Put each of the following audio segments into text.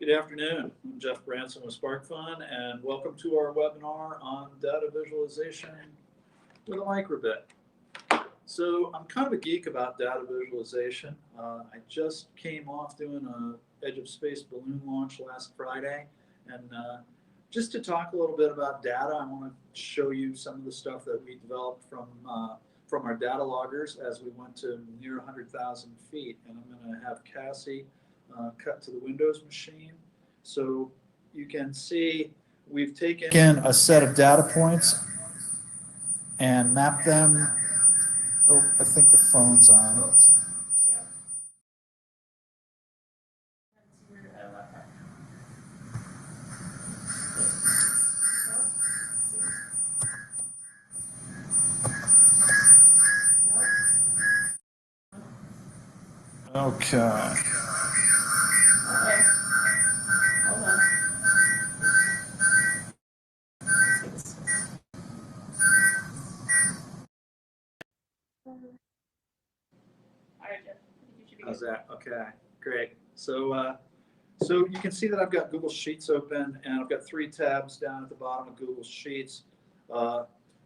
Good afternoon. I'm Jeff Branson with SparkFun, and welcome to our webinar on data visualization with a microbit. So I'm kind of a geek about data visualization. I just came off doing a Edge of Space balloon launch last Friday, and just to talk a little bit about data, I want to show you some of the stuff that we developed from our data loggers as we went to near 100,000 feet. And I'm going to have Cassie cut to the Windows machine. So you can see we've taken a set of data points and mapped them. Oh, I think the phone's on. Okay. How's that? Okay, great. So you can see that I've got Google Sheets open, and I've got 3 tabs down at the bottom of Google Sheets.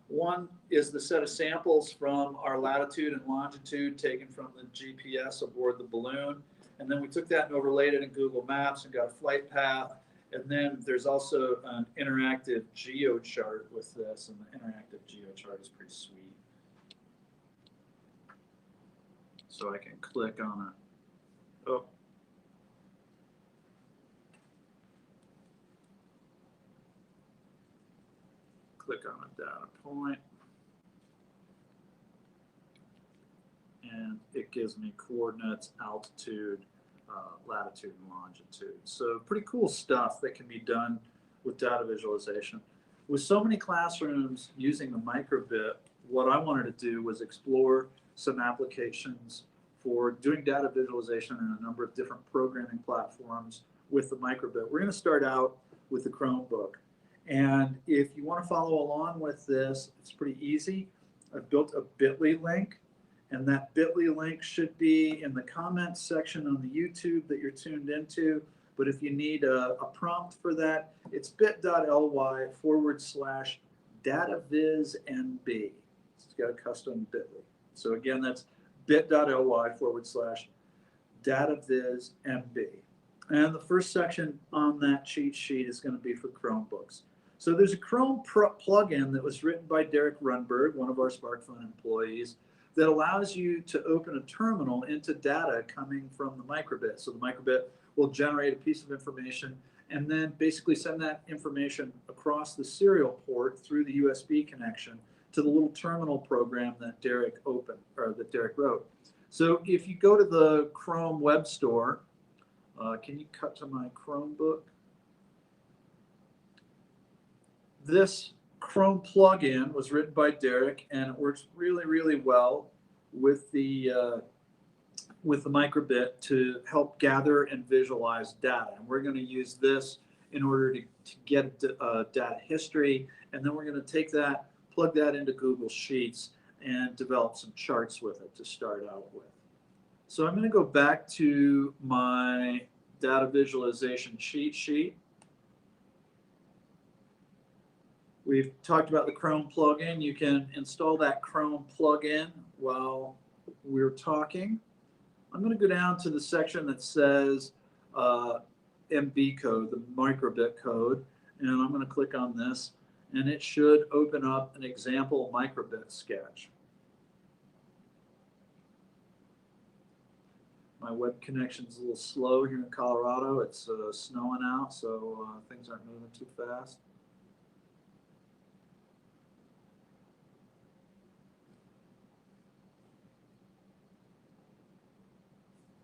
One is the set of samples from our latitude and longitude taken from the GPS aboard the balloon. And then we took that and overlaid it in Google Maps and got a flight path. And then there's also an interactive geochart with this, and the interactive geochart is pretty sweet. So I can click on it. Oh. Click on a data point, and it gives me coordinates, altitude, latitude, and longitude. So pretty cool stuff that can be done with data visualization. With so many classrooms using the microbit, what I wanted to do was explore some applications for doing data visualization in a number of different programming platforms with the microbit. We're going to start out with the Chromebook. And if you want to follow along with this, it's pretty easy. I've built a bit.ly link, and that bit.ly link should be in the comments section on the YouTube that you're tuned into. But if you need a prompt for that, it's bit.ly/datavizmb. It's got a custom bit.ly. So again, that's bit.ly/datavizmb. And the first section on that cheat sheet is going to be for Chromebooks. So there's a Chrome plugin that was written by Derek Runberg, one of our SparkFun employees, that allows you to open a terminal into data coming from the microbit. So the microbit will generate a piece of information and then basically send that information across the serial port through the USB connection to the little terminal program that Derek wrote. So if you go to the Chrome web store, can you cut to my Chromebook? This Chrome plugin was written by Derek, and it works really, really well with the microbit to help gather and visualize data. And we're going to use this in order to get data history, and then we're going to take that, plug that into Google Sheets, and develop some charts with it to start out with. So I'm going to go back to my data visualization cheat sheet. We've talked about the Chrome plugin. You can install that Chrome plugin while we're talking. I'm going to go down to the section that says MB code, the microbit code, and I'm going to click on this, and it should open up an example microbit sketch. My web connection's a little slow here in Colorado. It's snowing out, so things aren't moving too fast.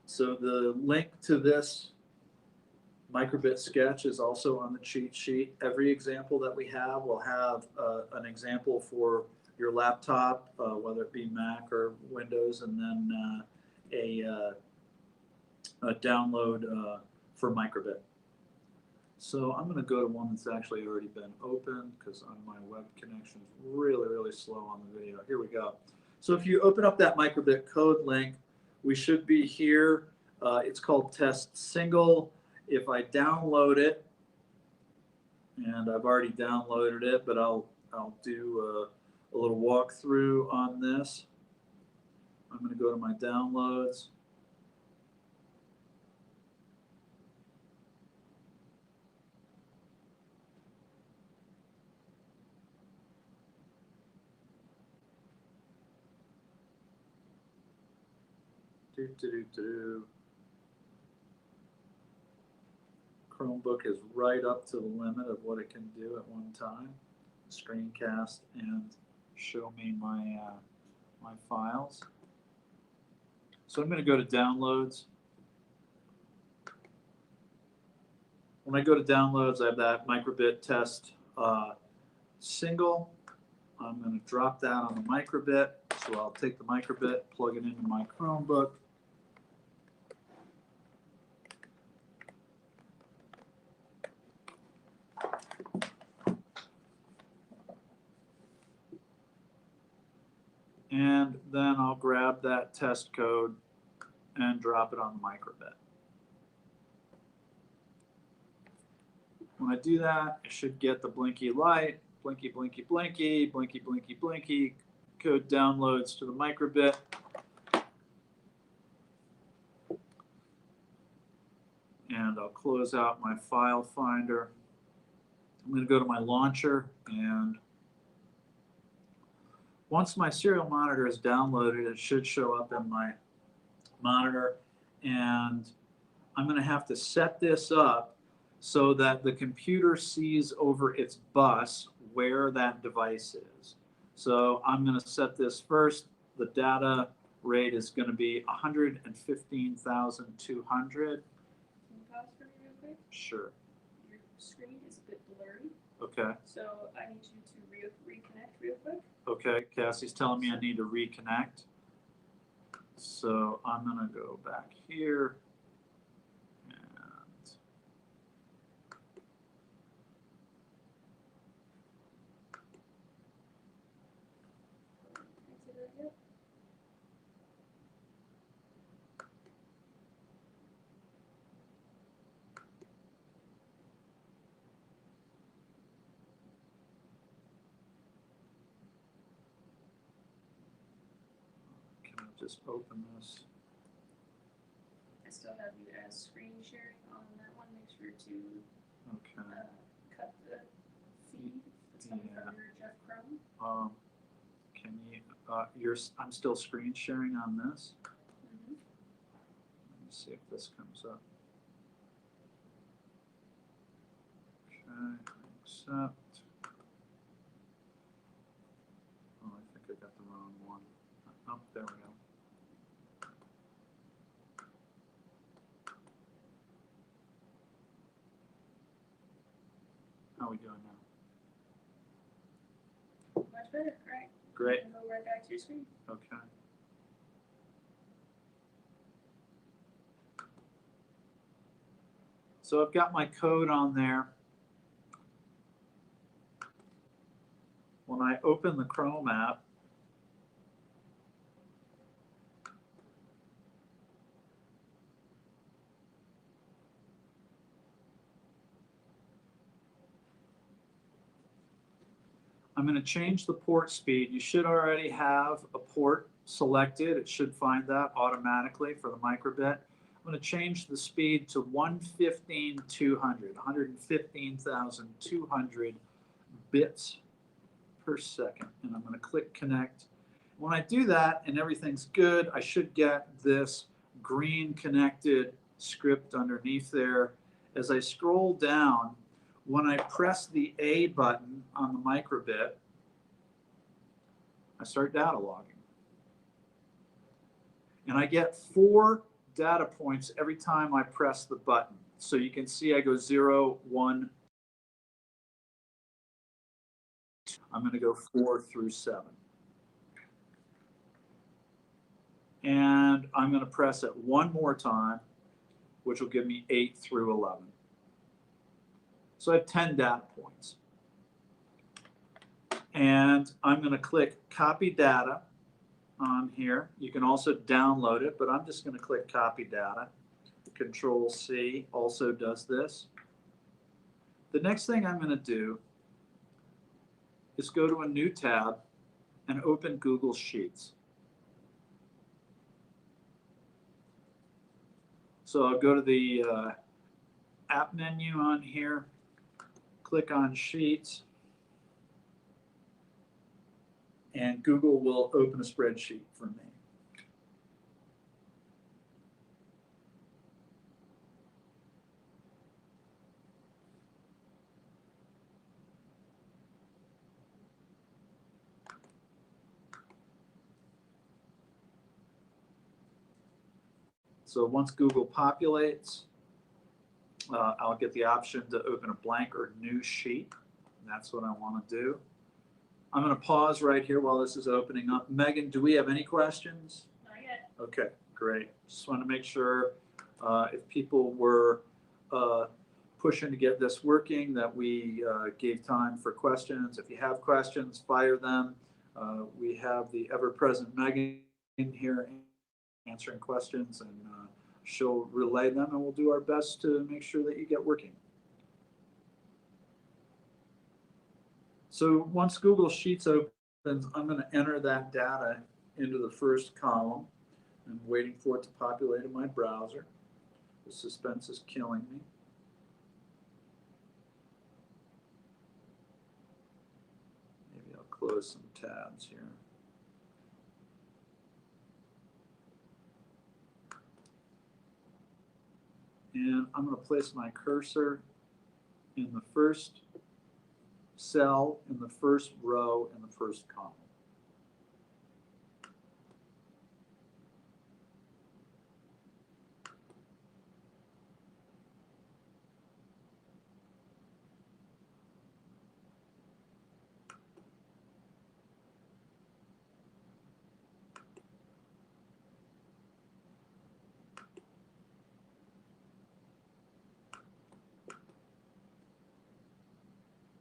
So the link to this microbit sketch is also on the cheat sheet. Every example that we have will have an example for your laptop, whether it be Mac or Windows, and then a download for microbit. So I'm going to go to one that's actually already been opened because my web connection is really, really slow on the video. Here we go. So if you open up that microbit code link, we should be here. It's called test single, If I download it, and I've already downloaded it, but I'll do a little walkthrough on this. I'm going to go to my downloads. Chromebook is right up to the limit of what it can do at one time. Screencast and show me my my files. So I'm going to go to downloads. When I go to downloads, I have that microbit test single. I'm going to drop that on the microbit. So I'll take the microbit, plug it into my Chromebook. And then I'll grab that test code and drop it on the microbit. When I do that, I should get the blinky light, blinky, blinky, blinky, blinky, blinky, blinky, code downloads to the microbit. And I'll close out my file finder. I'm going to go to my launcher, and once my serial monitor is downloaded, it should show up in my monitor, and I'm going to have to set this up so that the computer sees over its bus where that device is. So I'm going to set this first. The data rate is going to be 115,200. Can you pause for me real quick? Sure. Your screen is a bit blurry. Okay. So I need you to reconnect real quick. Okay, Cassie's telling me I need to reconnect. So I'm going to go back here. And Exit that yet? can I just open this? I still have you as screen sharing on that one. Make sure to Okay. cut the feed that's coming from your Jeff Chrome. Can you, I'm still screen sharing on this. Mm-hmm. Let me see if this comes up. Okay, accept. Oh, I think I got the wrong one. Oh, there we go. How are we doing now? Much better. All right. Great. You can go right back to your screen. Okay. So I've got my code on there. When I open the Chrome app, I'm going to change the port speed. You should already have a port selected. It should find that automatically for the microbit. I'm going to change the speed to 115,200, 115,200 bits per second. And I'm going to click connect. When I do that and everything's good, I should get this green connected script underneath there. As I scroll down, when I press the A button on the microbit, I start data logging. And I get 4 data points every time I press the button. So you can see I go 0, 1. I'm going to go 4 through 7. And I'm going to press it one more time, which will give me 8 through 11. So I have 10 data points. And I'm going to click copy data on here. You can also download it, but I'm just going to click copy data. Control C also does this. The next thing I'm going to do is go to a new tab and open Google Sheets. So I'll go to the app menu on here, click on Sheets, and Google will open a spreadsheet for me. So once Google populates, I'll get the option to open a blank or new sheet. And that's what I want to do. I'm going to pause right here while this is opening up. Megan, do we have any questions? Not yet. Okay, great. Just want to make sure if people were pushing to get this working, that we gave time for questions. If you have questions, fire them. We have the ever-present Megan in here answering questions, and she'll relay them, and we'll do our best to make sure that you get working. So once Google Sheets opens, I'm going to enter that data into the first column. I'm waiting for it to populate in my browser. The suspense is killing me. Maybe I'll close some tabs here. And I'm going to place my cursor in the first cell, in the first row, in the first column.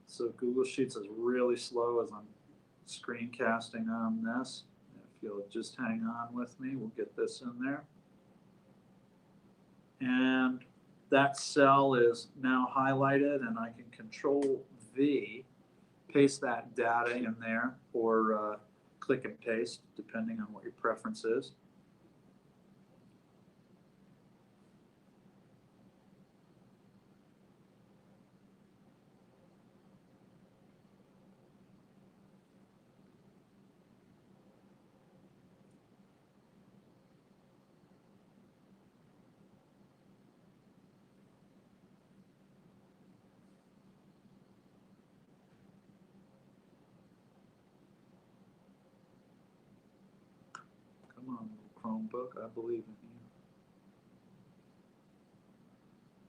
So Google Sheets is really slow as I'm screencasting on this. If you'll just hang on with me, we'll get this in there. And that cell is now highlighted, and I can Control V, paste that data in there, or click and paste, depending on what your preference is. Come on, little Chromebook, I believe in you.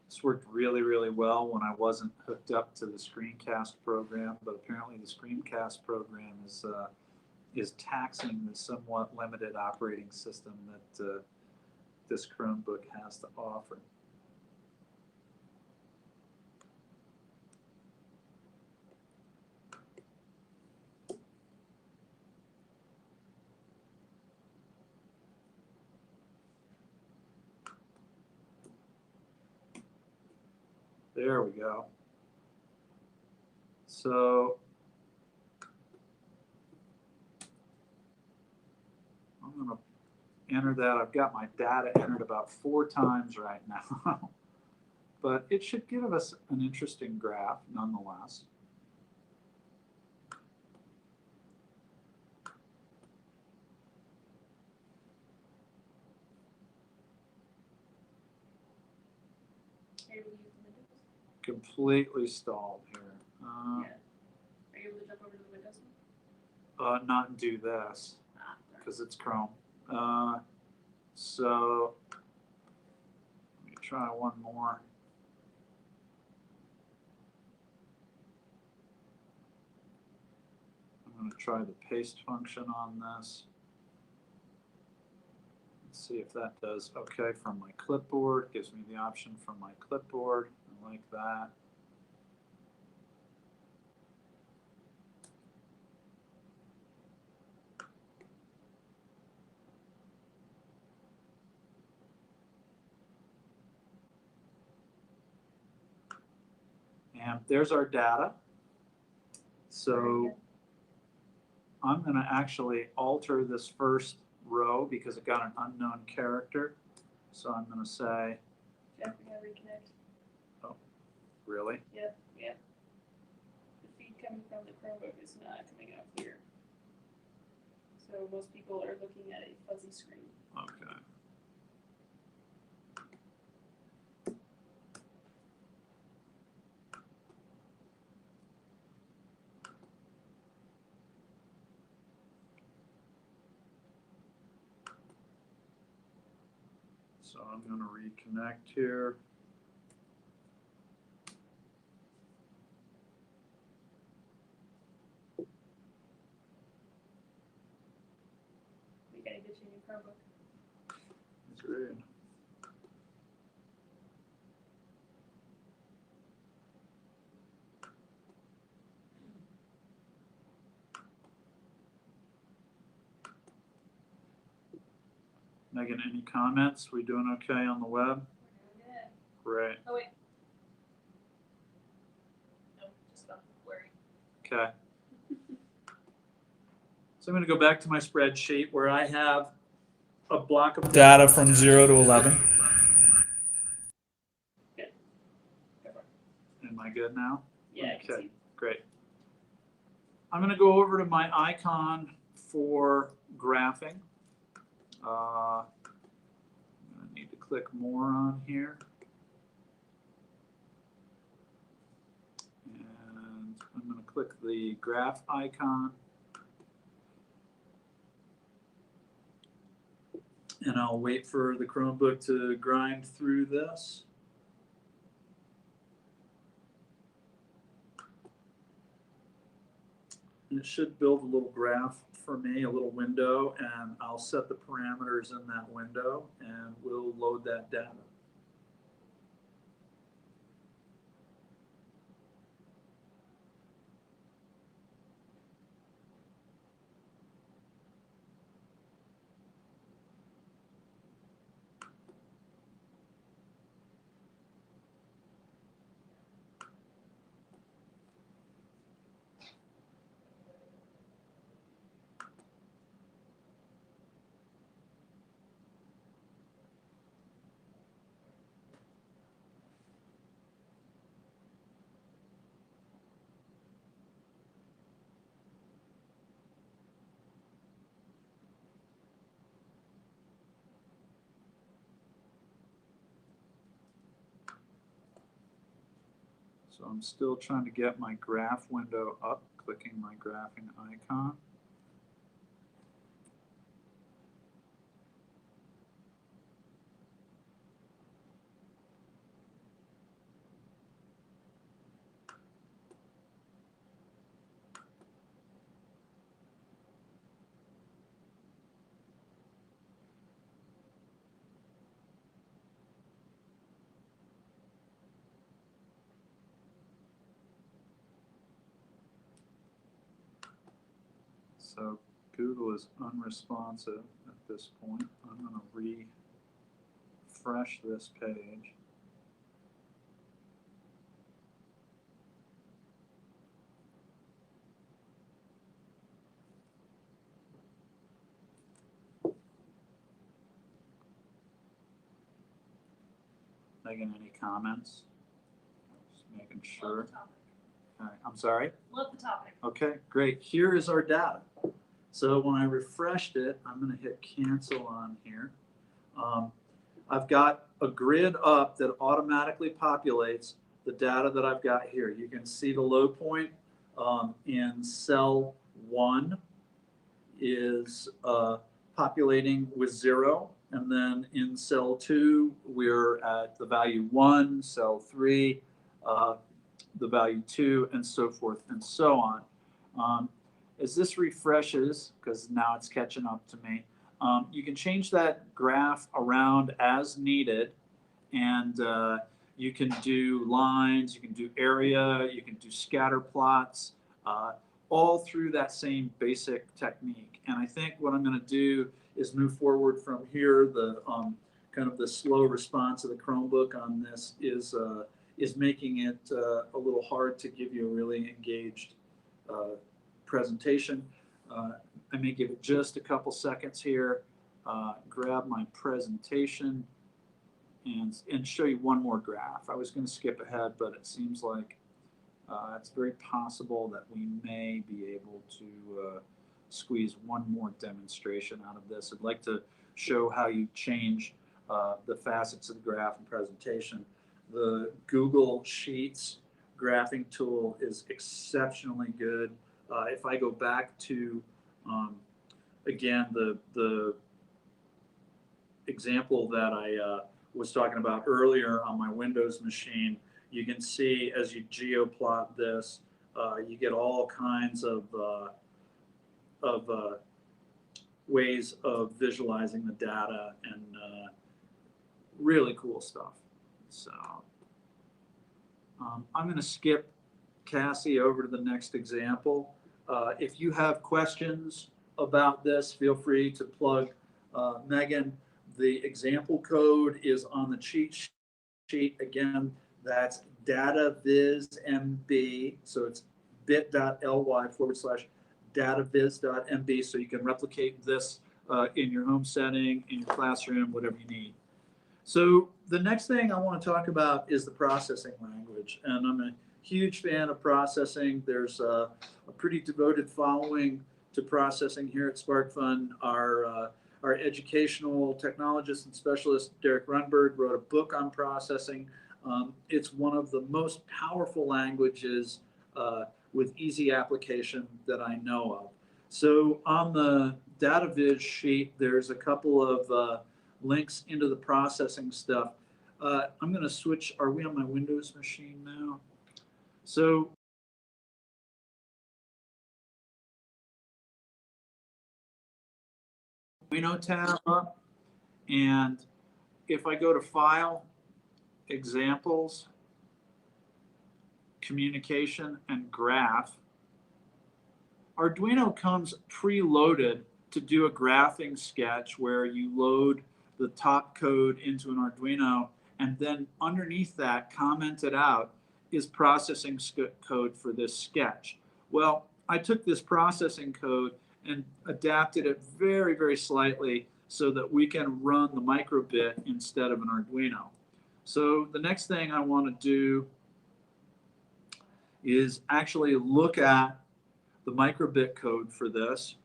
This worked really, really well when I wasn't hooked up to the screencast program, but apparently the screencast program is taxing the somewhat limited operating system that this Chromebook has to offer. There we go. So I'm going to enter that. I've got my data entered about 4 times right now, but it should give us an interesting graph nonetheless. Completely stalled here. Yeah. Are you able to jump over to the Windows one? Not do this because it's Chrome. So let me try one more. I'm going to try the paste function on this. Let's see if that does okay from my clipboard. Gives me the option from my clipboard. I like that. And there's our data. So I'm going to actually alter this first row because it got an unknown character. So I'm going to say, Jeff, we gotta reconnect. oh, really? Yep. The feed coming from the Chromebook is not coming out clear. So most people are looking at a fuzzy screen. Okay. So I'm going to reconnect here. We gotta get you a new Chromebook. Agreed. Megan, any comments? We doing okay on the web? We're doing good. Great. Oh wait. No, just about blurry. Okay. So I'm going to go back to my spreadsheet where I have a block of data from 0 to 11. Good. Go for it. Am I good now? Yeah, I can Okay, see. great. I'm going to go over to my icon for graphing. I'm going to need to click more on here. And I'm going to click the graph icon. And I'll wait for the Chromebook to grind through this. And it should build a little graph for me, a little window, and I'll set the parameters in that window and we'll load that data. So I'm still trying to get my graph window up, clicking my graphing icon. So Google is unresponsive at this point. I'm going to refresh this page. Megan, any comments? Just making sure. Love the topic. All right, I'm sorry? Love the topic. Okay, great. Here is our data. So when I refreshed it, I'm going to hit cancel on here. I've got a grid up that automatically populates the data that I've got here. You can see the low point in cell 1 is populating with 0. And then in cell 2, we're at the value 1, cell 3, the value 2, and so forth and so on. As this refreshes, because now it's catching up to me, you can change that graph around as needed, and you can do lines, you can do area, you can do scatter plots, all through that same basic technique. And I think what I'm going to do is move forward from here. The kind of the slow response of the Chromebook on this is is making it a little hard to give you a really engaged presentation. I may give it just a couple seconds here, grab my presentation, and show you one more graph. I was going to skip ahead, but it seems like it's very possible that we may be able to squeeze one more demonstration out of this. I'd like to show how you change the facets of the graph and presentation. The Google Sheets graphing tool is exceptionally good. If I go back to, again, the example that I was talking about earlier on my Windows machine, you can see as you geoplot this, you get all kinds of ways of visualizing the data, and really cool stuff. So I'm going to skip Cassie over to the next example. If you have questions about this, feel free to plug Megan. The example code is on the cheat sheet. Again, that's datavizmb. So it's bit.ly/dataviz.mb. So you can replicate this in your home setting, in your classroom, whatever you need. So the next thing I want to talk about is the processing language. And I'm a huge fan of processing. There's a pretty devoted following to processing here at SparkFun. Our educational technologist and specialist, Derek Runberg, wrote a book on processing. It's one of the most powerful languages with easy application that I know of. So on the DataViz sheet, there's a couple of links into the processing stuff. I'm going to switch. Are we on my Windows machine now? So Arduino tab up, and if I go to File, Examples, Communication, and Graph, Arduino comes preloaded to do a graphing sketch where you load the top code into an Arduino, and then underneath that, commented out, is processing code for this sketch. Well, I took this processing code and adapted it very, very slightly so that we can run the microbit instead of an Arduino. So the next thing I want to do is actually look at the microbit code for this.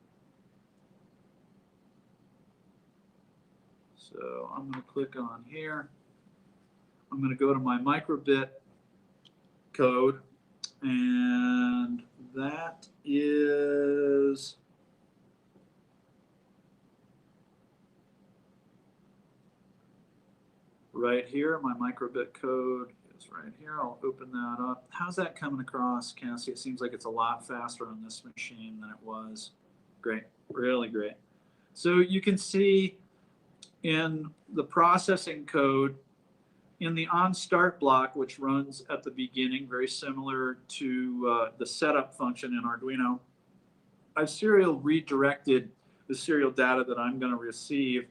So I'm going to click on here. I'm going to go to my microbit code, and that is right here. My microbit code is right here. I'll open that up. How's that coming across, Cassie? It seems like it's a lot faster on this machine than it was. Great, really great. So you can see in the processing code, in the onStart block, which runs at the beginning, very similar to the setup function in Arduino, I've serial redirected the serial data that I'm going to receive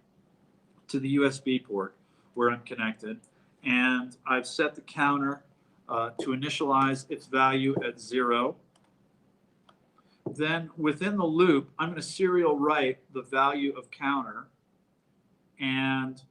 to the USB port where I'm connected. And I've set the counter to initialize its value at 0. Then within the loop, I'm going to serial write the value of counter, and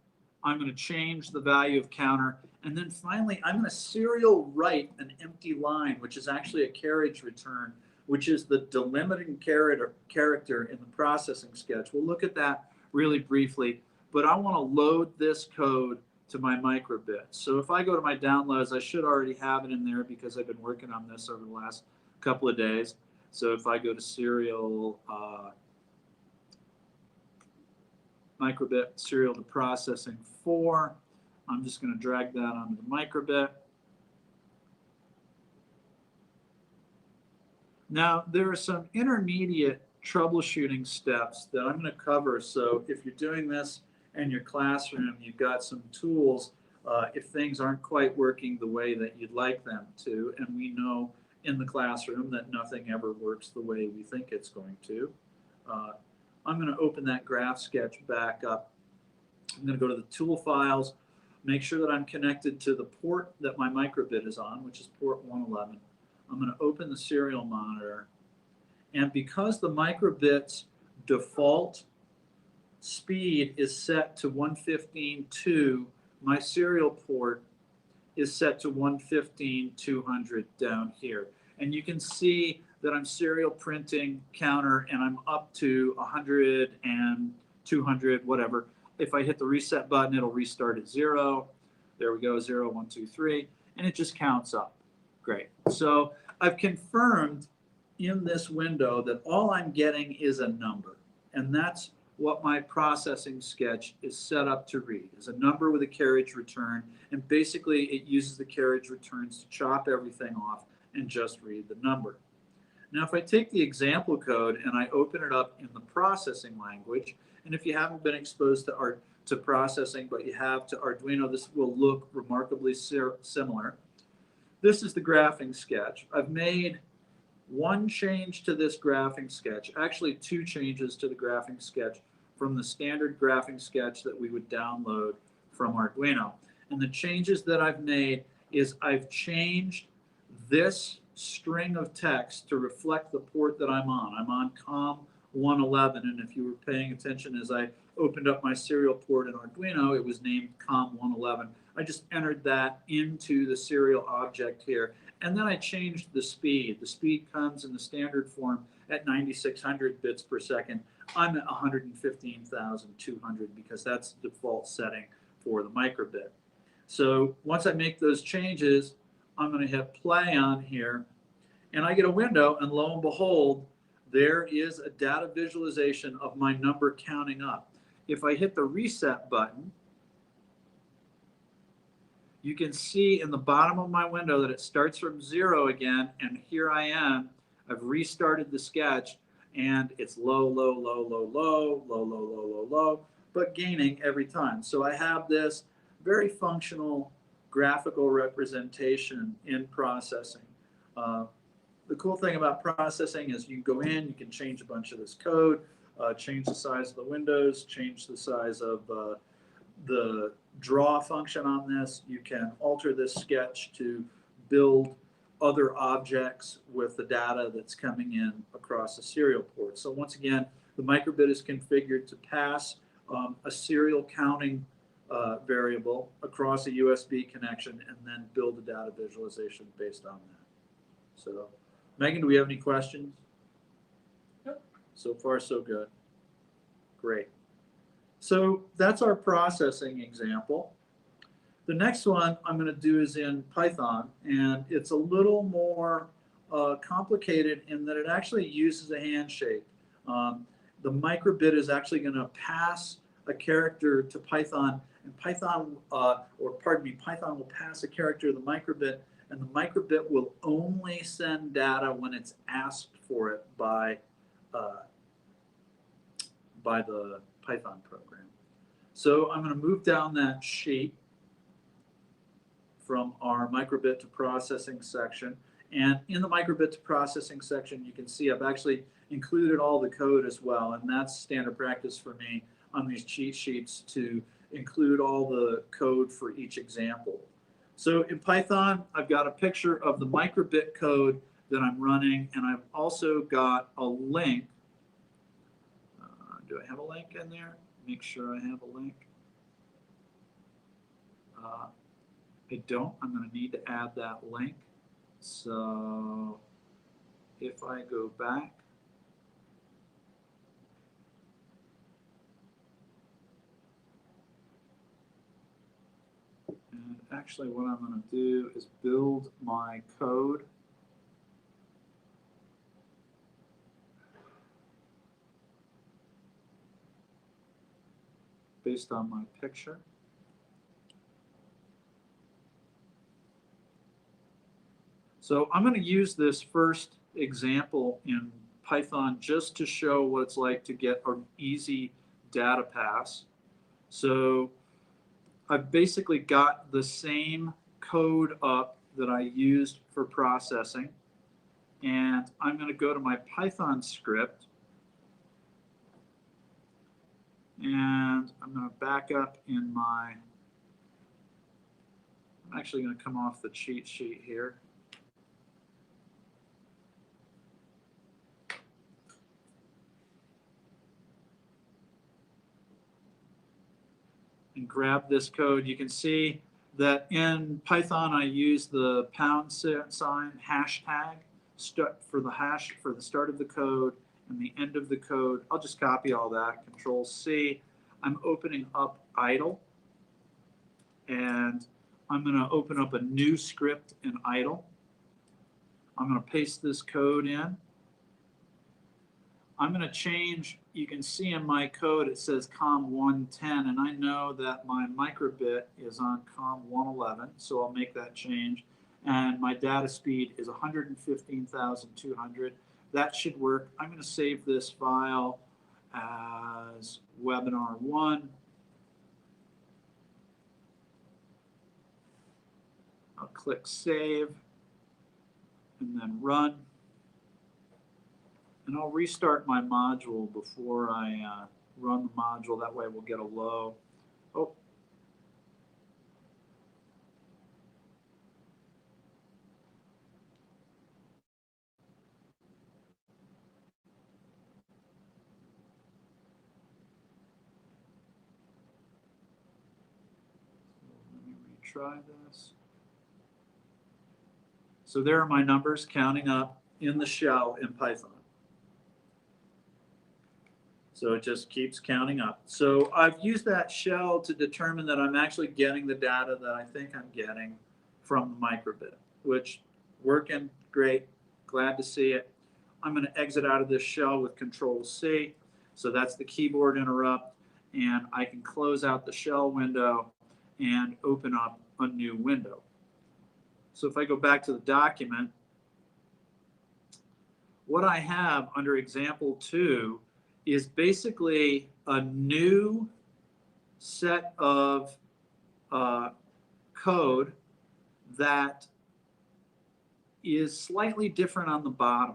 I'm going to change the value of counter. And then finally, I'm going to serial write an empty line, which is actually a carriage return, which is the delimiting character in the processing sketch. We'll look at that really briefly, but I want to load this code to my microbit. So if I go to my downloads, I should already have it in there because I've been working on this over the last couple of days. So if I go to serial microbit, serial to processing 4, I'm just going to drag that onto the microbit. Now, there are some intermediate troubleshooting steps that I'm going to cover. So if you're doing this in your classroom, you've got some tools if things aren't quite working the way that you'd like them to. And we know in the classroom that nothing ever works the way we think it's going to. I'm going to open that graph sketch back up. I'm going to go to the tool files. make sure that I'm connected to the port that my microbit is on, which is port 111. I'm going to open the serial monitor. And because the microbit's default speed is set to 115.2, my serial port is set to 115.200 down here. And you can see that I'm serial printing counter and I'm up to 100 and 200, whatever. If I hit the reset button, it'll restart at 0. There we go, 0, 1, 2, 3, and it just counts up. Great. So I've confirmed in this window that all I'm getting is a number, and that's what my processing sketch is set up to read, is a number with a carriage return, and basically it uses the carriage returns to chop everything off and just read the number. Now, if I take the example code and I open it up in the processing language, and if you haven't been exposed to processing, but you have to Arduino, this will look remarkably similar. This is the graphing sketch. I've made one change to this graphing sketch, actually 2 changes to the graphing sketch from the standard graphing sketch that we would download from Arduino. And the changes that I've made is I've changed this string of text to reflect the port that I'm on. I'm on COM 111, and if you were paying attention as I opened up my serial port in Arduino, it was named COM 111. I just entered that into the serial object here, and then I changed the speed. The speed comes in the standard form at 9600 bits per second. I'm at 115,200 because that's the default setting for the microbit. So once I make those changes, I'm going to hit play on here, and I get a window, and lo and behold, there is a data visualization of my number counting up. If I hit the reset button, you can see in the bottom of my window that it starts from 0 again, and here I am. I've restarted the sketch, and it's low, low, low, low, low, low, low, low, low, low, but gaining every time. So I have this very functional graphical representation in processing. The cool thing about processing is you go in, you can change a bunch of this code, change the size of the windows, change the size of the draw function on this. You can alter this sketch to build other objects with the data that's coming in across a serial port. So once again, the microbit is configured to pass a serial counting variable across a USB connection and then build a data visualization based on that. So, Megan, do we have any questions? Nope. So far, so good. Great. So that's our processing example. The next one I'm going to do is in Python, and it's a little more complicated in that it actually uses a handshake. The microbit is actually going to pass a character to Python, and Python will pass a character to the microbit, and the microbit will only send data when it's asked for it by the Python program. So I'm going to move down that sheet from our microbit to processing section. And in the microbit to processing section, you can see I've actually included all the code as well. And that's standard practice for me on these cheat sheets to include all the code for each example. So in Python, I've got a picture of the microbit code that I'm running, and I've also got a link. Do I have a link in there? Make sure I have a link. I don't. I'm going to need to add that link. So if I go back, and actually what I'm going to do is build my code. Based on my picture. So I'm going to use this first example in Python just to show what it's like to get an easy data pass. So I've basically got the same code up that I used for processing, and I'm going to go to my Python script, and I'm going to back up in my I'm actually going to come off the cheat sheet here. And grab this code. You can see that in Python I use the pound sign hashtag for the start of the code and the end of the code. I'll just copy all that, Control C. I'm opening up idle, and I'm going to open up a new script in idle. I'm going to paste this code in. I'm going to change, you can see in my code it says COM 110, and I know that my microbit is on COM 111, so I'll make that change. And my data speed is 115,200. That should work. I'm going to save this file as webinar 1. I'll click save and then run. And I'll restart my module before I run the module. That way we'll get a low. Oh. Let me retry this. So there are my numbers counting up in the shell in Python. So it just keeps counting up. So I've used that shell to determine that I'm actually getting the data that I think I'm getting from the microbit, which working great, glad to see it. I'm going to exit out of this shell with Control C. So that's the keyboard interrupt, and I can close out the shell window and open up a new window. So if I go back to the document, what I have under example 2 is basically a new set of code that is slightly different on the bottom.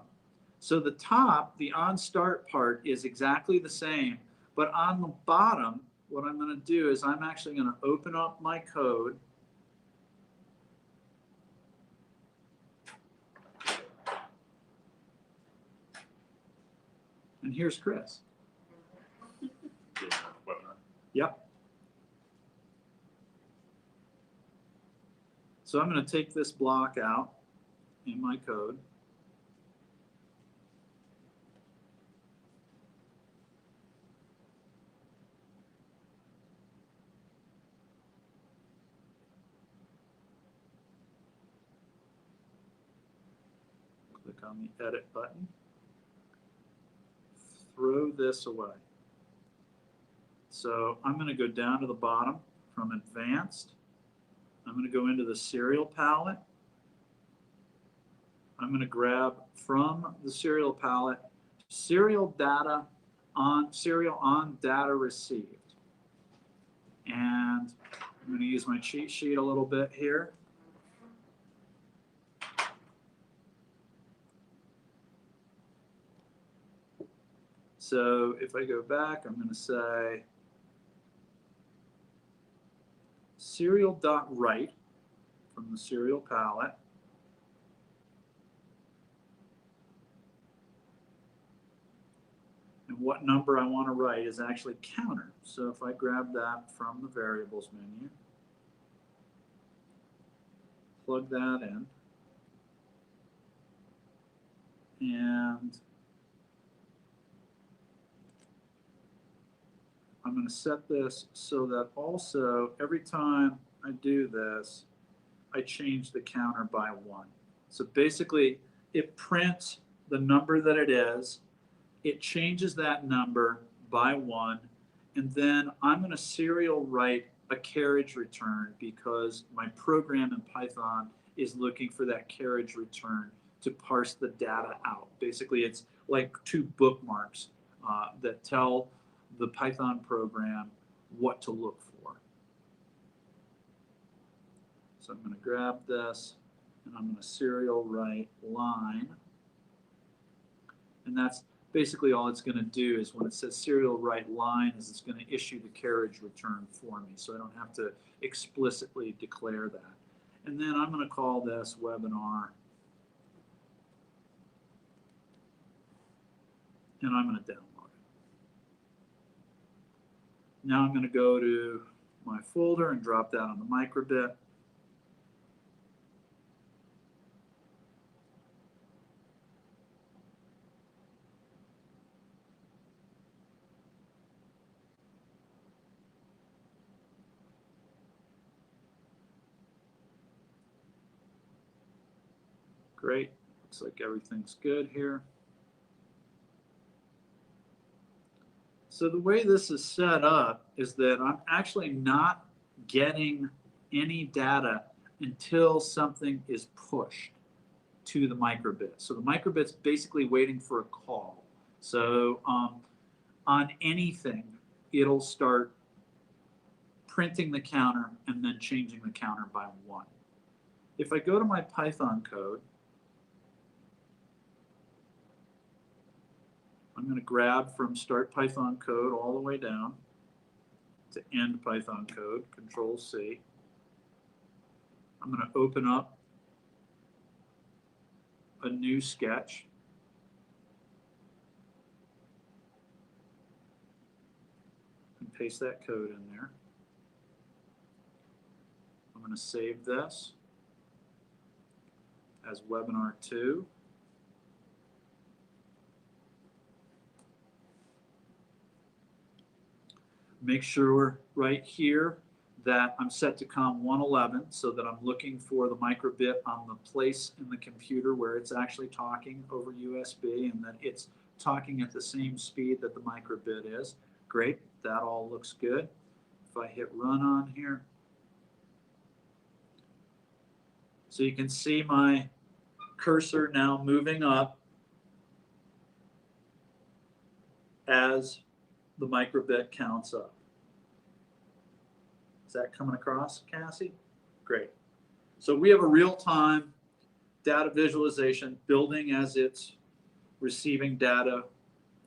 So the top, the on start part is exactly the same, but on the bottom, what I'm going to do is I'm actually going to open up my code. And here's Chris. Yep. So I'm going to take this block out in my code. Click on the edit button. Throw this away. So I'm going to go down to the bottom from advanced. I'm going to go into the serial palette. I'm going to grab from the serial palette serial on data received. And I'm going to use my cheat sheet a little bit here. So if I go back, I'm going to say serial.write from the serial palette. And what number I want to write is actually counter. So if I grab that from the variables menu, plug that in, and I'm going to set this so that also every time I do this, I change the counter by 1. So basically, it prints the number that it is, it changes that number by 1, and then I'm going to serial write a carriage return because my program in Python is looking for that carriage return to parse the data out. Basically, it's like 2 bookmarks that tell the Python program what to look for. So I'm going to grab this and I'm going to serial write line. And that's basically all it's going to do is when it says serial write line is it's going to issue the carriage return for me. So I don't have to explicitly declare that. And then I'm going to call this webinar. And I'm going to download it. Now I'm going to go to my folder and drop that on the microbit. Great. Looks like everything's good here. So the way this is set up is that I'm actually not getting any data until something is pushed to the microbit. So the microbit's basically waiting for a call. So on anything, it'll start printing the counter and then changing the counter by 1. If I go to my Python code, I'm going to grab from start Python code all the way down to end Python code, Control C. I'm going to open up a new sketch. And paste that code in there. I'm going to save this as webinar 2. Make sure right here that I'm set to COM 111 so that I'm looking for the microbit on the place in the computer where it's actually talking over USB and that it's talking at the same speed that the microbit is. Great, that all looks good. If I hit run on here, so you can see my cursor now moving up as the microbit counts up. Is that coming across, Cassie? Great. So we have a real-time data visualization building as it's receiving data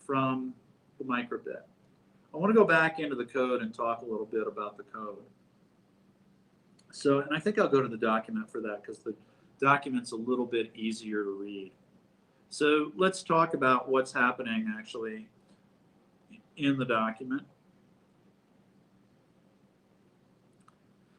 from the microbit. I want to go back into the code and talk a little bit about the code. So, and I think I'll go to the document for that because the document's a little bit easier to read. So let's talk about what's happening actually in the document.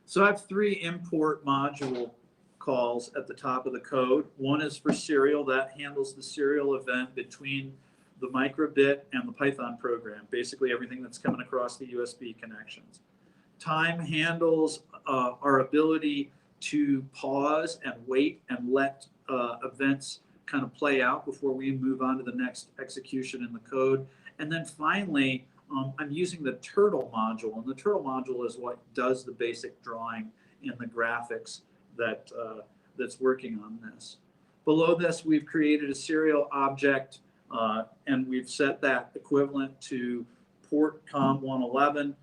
So I have 3 import module calls at the top of the code. One is for serial, that handles the serial event between the microbit and the Python program, basically everything that's coming across the USB connections. Time handles our ability to pause and wait and let events kind of play out before we move on to the next execution in the code. And then finally, I'm using the turtle module, and the turtle module is what does the basic drawing and the graphics that that's working on this. Below this, we've created a serial object, and we've set that equivalent to port COM 111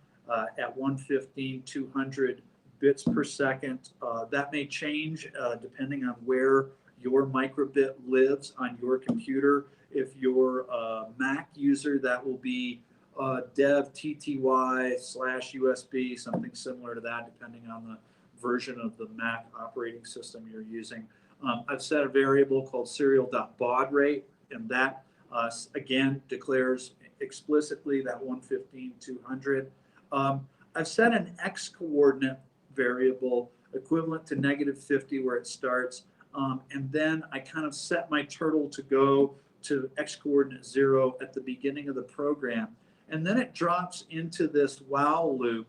at 115/200 bits per second. That may change depending on where your microbit lives on your computer. If you're a Mac user, that will be dev TTY/USB, something similar to that, depending on the version of the Mac operating system you're using. I've set a variable called serial.baud rate, and that again declares explicitly that 115/200. I've set an X coordinate variable equivalent to -50 where it starts, and then I kind of set my turtle to go to X coordinate 0 at the beginning of the program. And then it drops into this while loop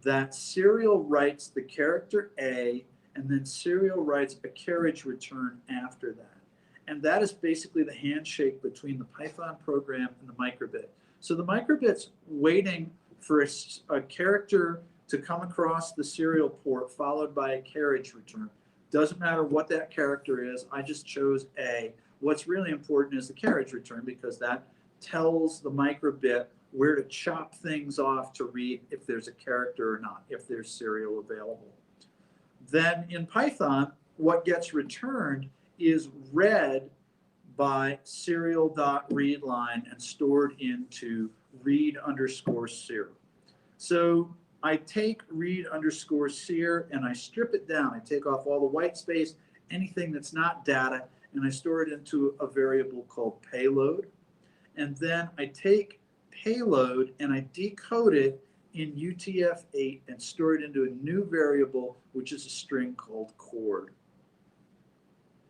that serial writes the character A, and then serial writes a carriage return after that. And that is basically the handshake between the Python program and the microbit. So the microbit's waiting for a character to come across the serial port followed by a carriage return. Doesn't matter what that character is, I just chose A. What's really important is the carriage return because that tells the microbit where to chop things off to read if there's a character or not, if there's serial available. Then in Python, what gets returned is read by serial.readline and stored into read_serial. So I take read underscore seer and I strip it down. I take off all the white space, anything that's not data, and I store it into a variable called payload. And then I take payload and I decode it in UTF-8 and store it into a new variable, which is a string called chord.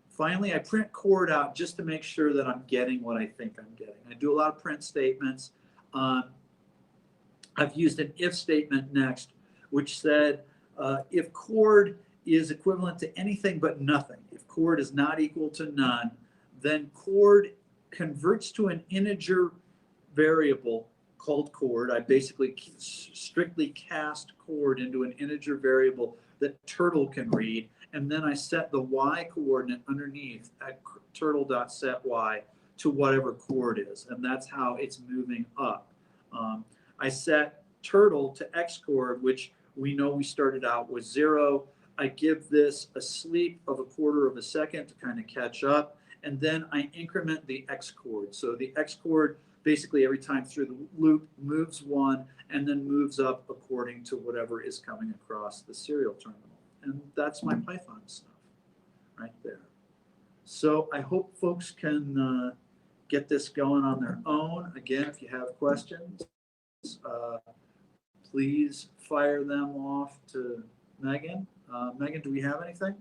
Finally, I print chord out just to make sure that I'm getting what I think I'm getting. I do a lot of print statements. I've used an if statement next, which said if chord is equivalent to anything but nothing, if chord is not equal to none, then chord converts to an integer variable called chord. I basically strictly cast chord into an integer variable that turtle can read, and then I set the y coordinate underneath at turtle.setY to whatever chord is, and that's how it's moving up. I set turtle to x chord, which we know we started out with 0. I give this a sleep of 1/4 of a second to kind of catch up, and then I increment the x chord. So the x chord basically every time through the loop moves 1 and then moves up according to whatever is coming across the serial terminal. And that's my Python stuff right there. So I hope folks can get this going on their own. Again, if you have questions, please fire them off to Megan. Megan, do we have anything?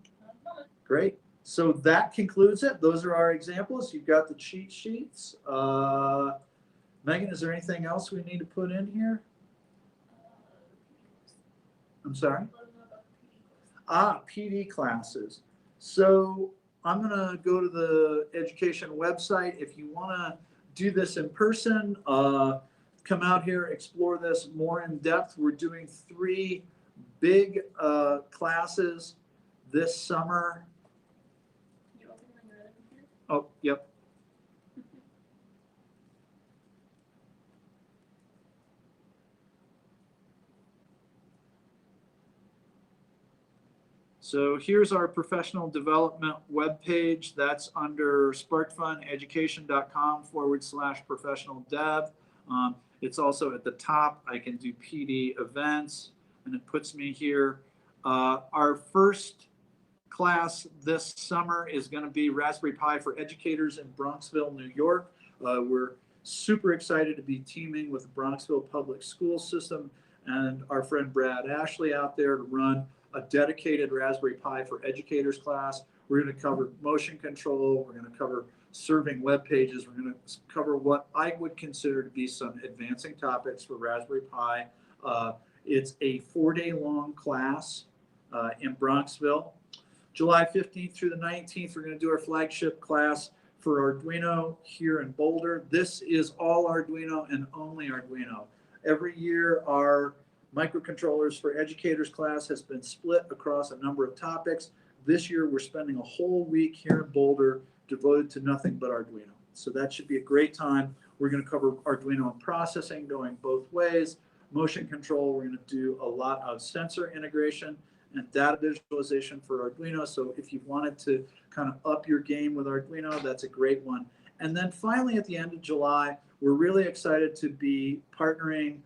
Great. So that concludes it. Those are our examples. You've got the cheat sheets. Megan, is there anything else we need to put in here? I'm sorry? PD classes. So I'm going to go to the education website. If you want to do this in person, come out here, explore this more in depth. We're doing 3 big classes this summer. Oh, yep. So here's our professional development webpage. That's under sparkfuneducation.com/professional dev. It's also at the top. I can do PD events, and it puts me here. Our first class this summer is going to be Raspberry Pi for Educators in Bronxville, New York. We're super excited to be teaming with the Bronxville Public School System and our friend Brad Ashley out there to run a dedicated Raspberry Pi for Educators class. We're going to cover motion control. We're going to cover serving web pages. We're going to cover what I would consider to be some advancing topics for Raspberry Pi. It's a 4-day long class in Bronxville. July 15th through the 19th, we're going to do our flagship class for Arduino here in Boulder. This is all Arduino and only Arduino. Every year, our microcontrollers for educators class has been split across a number of topics. This year, we're spending a whole week here in Boulder devoted to nothing but Arduino. So that should be a great time. We're going to cover Arduino and processing going both ways. Motion control, we're going to do a lot of sensor integration and data visualization for Arduino. So if you wanted to kind of up your game with Arduino, that's a great one. And then finally, at the end of July, we're really excited to be partnering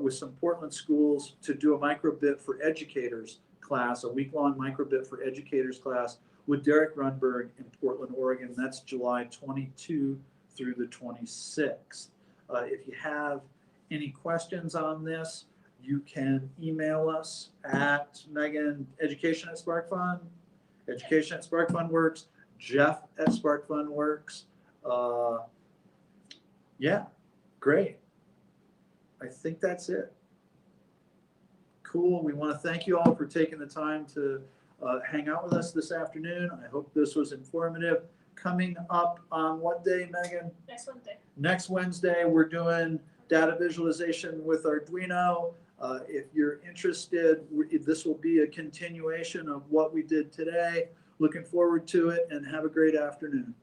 with some Portland schools to do a microbit for educators class, a week-long microbit for educators class with Derek Runberg in Portland, Oregon. That's July 22 through the 26th. If you have any questions on this, you can email us at Megan, education@SparkFun, education@SparkFunWorks, Jeff@SparkFunWorks. Yeah, great. I think that's it. Cool. We want to thank you all for taking the time to hang out with us this afternoon. I hope this was informative. Coming up on what day, Megan? Next Wednesday. Next Wednesday, we're doing data visualization with Arduino. If you're interested, this will be a continuation of what we did today. Looking forward to it, and have a great afternoon.